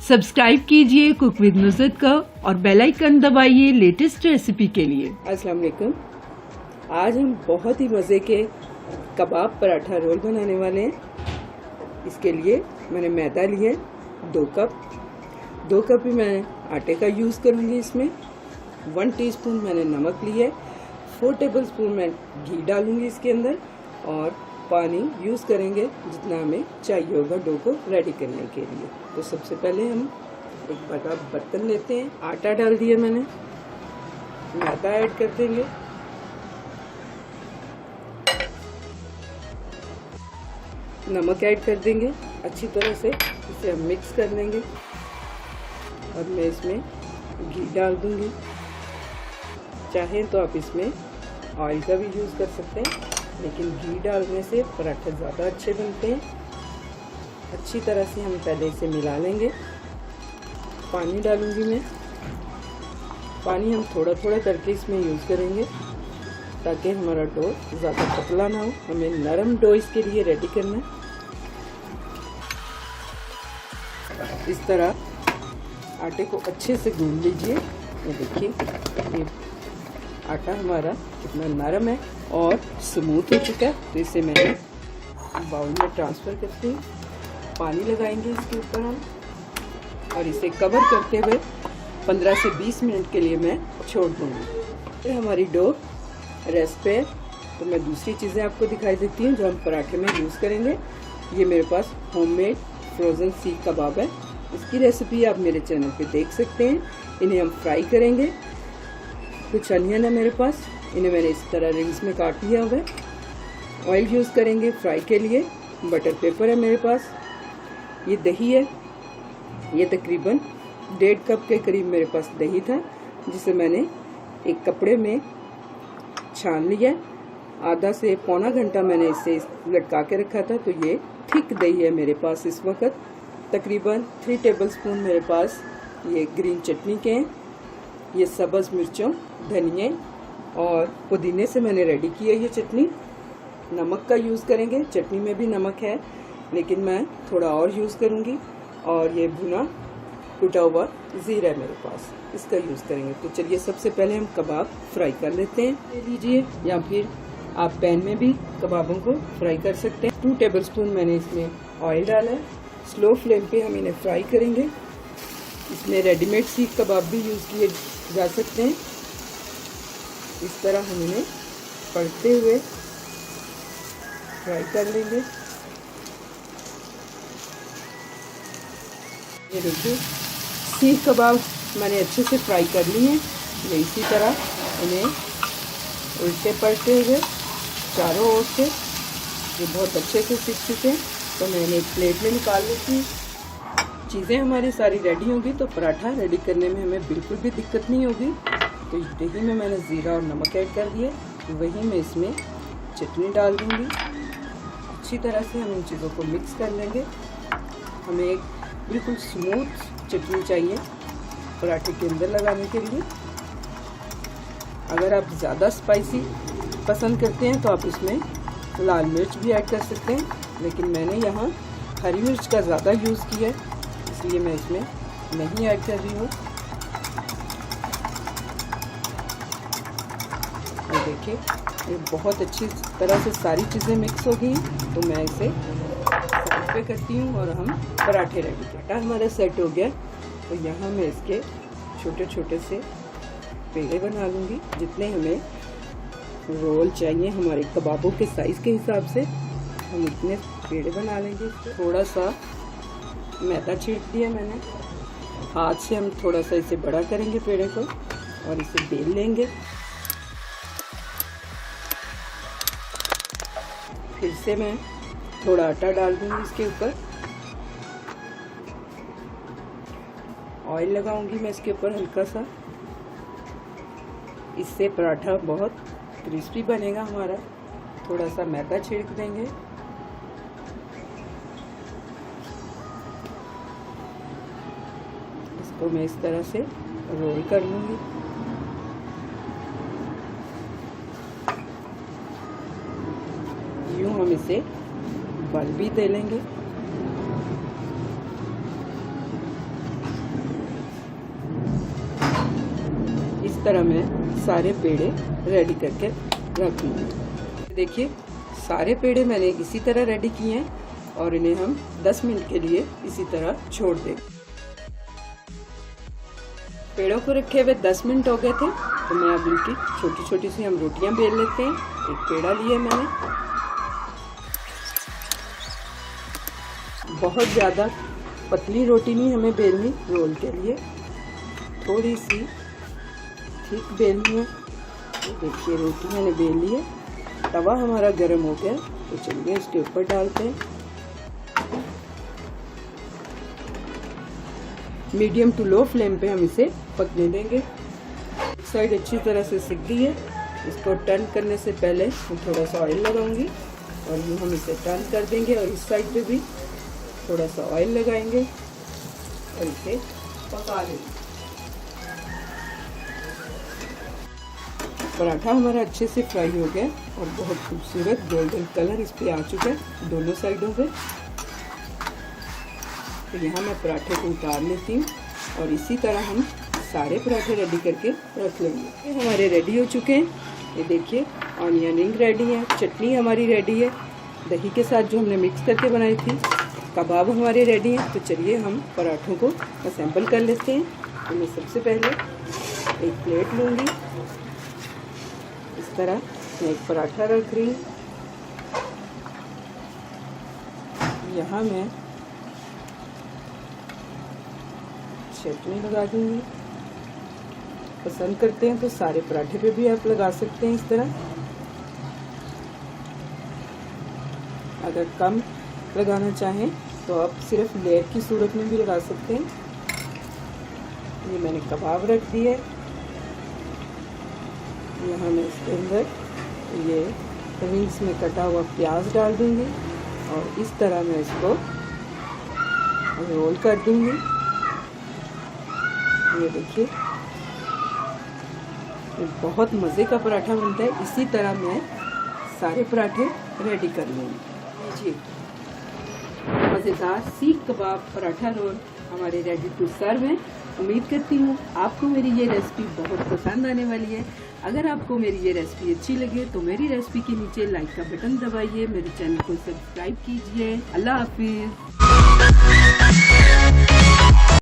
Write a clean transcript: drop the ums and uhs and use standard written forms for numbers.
Subscribe कीजिए cook with Nusrat का और बेल आइकन दबाइए लेटेस्ट रेसिपी के लिए। अस्सलाम वालेकुम। आज हम बहुत ही मज़े के कबाब पराठा रोल बनाने वाले हैं। इसके लिए मैंने मैदा लिया 2 कप ही मैं आटे का यूज़ करूँगी। इसमें 1 टीस्पून मैंने नमक लिया है, 4 टेबलस्पून मैं घी डालूँगी इसके अंदर और पानी यूज़ करेंगे जितना हमें चाहिए होगा डो को रेडी करने के लिए। तो सबसे पहले हम एक बड़ा बर्तन लेते हैं, आटा डाल दिया मैंने, मैदा ऐड कर देंगे, नमक ऐड कर देंगे, अच्छी तरह से इसे हम मिक्स कर लेंगे और मैं इसमें घी डाल दूंगी। चाहें तो आप इसमें ऑयल का भी यूज़ कर सकते हैं, लेकिन घी डालने से पराठे ज़्यादा अच्छे बनते हैं। अच्छी तरह से हम पहले इसे मिला लेंगे। पानी डालूंगी मैं, पानी हम थोड़ा थोड़ा करके इसमें यूज़ करेंगे ताकि हमारा डो ज़्यादा पतला ना हो। हमें नरम डो इसके लिए रेडी करना है। इस तरह आटे को अच्छे से गूंद लीजिए। ये देखिए ये आटा हमारा कितना नरम है और स्मूथ हो चुका है। तो इसे मैंने बाउल में ट्रांसफ़र करते हैं। पानी लगाएंगे इसके ऊपर हम और इसे कवर करते हुए 15 से 20 मिनट के लिए मैं छोड़ दूँगी। फिर हमारी डो रेस्ट पे है तो मैं दूसरी चीज़ें आपको दिखाई देती हैं जो हम पराठे में यूज़ करेंगे। ये मेरे पास होममेड फ्रोज़न सीख कबाब है। इसकी रेसिपी आप मेरे चैनल पे देख सकते हैं। इन्हें हम फ्राई करेंगे। कुछ अनियन है मेरे पास, इन्हें मैंने इस तरह रिंग्स में काट लिया हुआ है। ऑयल यूज़ करेंगे फ्राई के लिए। बटर पेपर है मेरे पास। ये दही है, ये तकरीबन 1.5 कप के करीब मेरे पास दही था जिसे मैंने एक कपड़े में छान लिया। आधा से पौना घंटा मैंने इसे लटका के रखा था। तो ये थिक दही है मेरे पास इस वक्त। तकरीबन 3 टेबलस्पून मेरे पास ये ग्रीन चटनी के हैं। ये सब्ज़ मिर्चों, धनिए और पुदीने से मैंने रेडी की है ये चटनी। नमक का यूज़ करेंगे, चटनी में भी नमक है लेकिन मैं थोड़ा और यूज़ करूँगी। और ये भुना टूटा हुआ ज़ीरा है मेरे पास, इसका यूज़ करेंगे। तो चलिए सबसे पहले हम कबाब फ्राई कर लेते हैं। ले लीजिए या फिर आप पैन में भी कबाबों को फ्राई कर सकते हैं। 2 टेबलस्पून मैंने इसमें ऑयल डाला है। स्लो फ्लेम पे हम इन्हें फ्राई करेंगे। इसमें रेडीमेड सीख कबाब भी यूज़ किए जा सकते हैं। इस तरह हम इन्हें पलटते हुए फ्राई कर लेंगे। ये देखिए सीख कबाब मैंने अच्छे से फ्राई कर लिए हैं। ये इसी तरह इन्हें उल्टे पलटे हुए चारों ओर से ये बहुत अच्छे से सीख चुके हैं। तो मैंने एक प्लेट में निकाल लेती हूँ। चीज़ें हमारी सारी रेडी होंगी तो पराठा रेडी करने में हमें बिल्कुल भी दिक्कत नहीं होगी। तो दही में मैंने ज़ीरा और नमक ऐड कर दिए। वही मैं इसमें चटनी डाल दूँगी। अच्छी तरह से हम इन चीज़ों को मिक्स कर लेंगे। हमें एक बिल्कुल स्मूथ चटनी चाहिए पराठे के अंदर लगाने के लिए। अगर आप ज़्यादा स्पाइसी पसंद करते हैं तो आप इसमें लाल मिर्च भी ऐड कर सकते हैं, लेकिन मैंने यहाँ हरी मिर्च का ज़्यादा यूज़ किया है इसलिए मैं इसमें नहीं ऐड कर रही हूँ। ये देखिए ये बहुत अच्छी तरह से सारी चीज़ें मिक्स हो गई। तो मैं इसे साइड पे करती हूँ और हम पराठे रेडी करते हैं। हमारा सेट हो गया। तो यहाँ मैं इसके छोटे छोटे से पेड़े बना लूँगी। जितने हमें रोल चाहिए हमारे कबाबों के साइज़ के हिसाब से हम इतने पेड़े बना लेंगे। थोड़ा सा मैदा छीट दिया मैंने। हाथ से हम थोड़ा सा इसे बड़ा करेंगे पेड़े को और इसे बेल लेंगे। फिर से मैं थोड़ा आटा डाल दूँगी इसके ऊपर। ऑयल लगाऊंगी मैं इसके ऊपर हल्का सा। इससे पराठा बहुत क्रिस्पी बनेगा हमारा। थोड़ा सा मैदा छिड़क देंगे। इसको मैं इस तरह से रोल कर लूँगी। यूँ हम इसे बल भी दे लेंगे। तरह मैं सारे पेड़े रेडी करके रख लूँगी। देखिए सारे पेड़े मैंने इसी तरह रेडी किए हैं और इन्हें हम 10 मिनट के लिए इसी तरह छोड़ दें। पेड़ों को रखे हुए 10 मिनट हो गए थे, तो मैं अब इनकी छोटी छोटी सी हम रोटियां बेल लेते हैं। एक पेड़ा लिया मैंने, बहुत ज़्यादा पतली रोटी नहीं हमें बेलनी, रोल के लिए थोड़ी सी ठीक बेलनी है। तो देखिए रोटी मैंने बेल ली है, तवा हमारा गर्म हो गया, तो चलिए इसके ऊपर डालते हैं। मीडियम टू लो फ्लेम पे हम इसे पकने देंगे। एक साइड अच्छी तरह से सिक गई है, इसको टर्न करने से पहले हम थोड़ा सा ऑयल लगाऊंगी और यूँ हम इसे टर्न कर देंगे और इस साइड पे भी थोड़ा सा ऑयल लगाएंगे और इसे पका लेंगे। पराठा हमारा अच्छे से फ्राई हो गया और बहुत खूबसूरत गोल्डन कलर इस पे आ चुका है दोनों साइडों पे। तो यहाँ मैं पराठे को उतार लेती हूँ और इसी तरह हम सारे पराठे रेडी करके रख लेंगे। ये हमारे रेडी हो चुके हैं। ये देखिए ऑनियन रिंग रेडी है, चटनी हमारी रेडी है, दही के साथ जो हमने मिक्स करके बनाई थी, कबाब हमारे रेडी हैं। तो चलिए हम पराठों को असेंबल कर लेते हैं। तो मैं सबसे पहले एक प्लेट लूँगी, इस तरह मैं एक पराठा रख रही हूँ। यहाँ मैं चटनी लगा दूँगी, पसंद करते हैं तो सारे पराठे पे भी आप लगा सकते हैं इस तरह। अगर कम लगाना चाहें तो आप सिर्फ लेयर की सूरत में भी लगा सकते हैं। ये मैंने कबाब रख दिए, यहाँ मैं इसके अंदर ये रिंग्स में कटा हुआ प्याज डाल दूँगी और इस तरह मैं इसको रोल कर दूँगी। ये देखिए बहुत मज़े का पराठा बनता है। इसी तरह मैं सारे पराठे रेडी कर लूँगी। जी मज़ेदार सीख कबाब पराठा रोल हमारे रेडी टू सर्व हैं। उम्मीद करती हूँ आपको मेरी ये रेसिपी बहुत पसंद आने वाली है। अगर आपको मेरी ये रेसिपी अच्छी लगे तो मेरी रेसिपी के नीचे लाइक का बटन दबाइए, मेरे चैनल को सब्सक्राइब कीजिए। अल्लाह हाफिज़।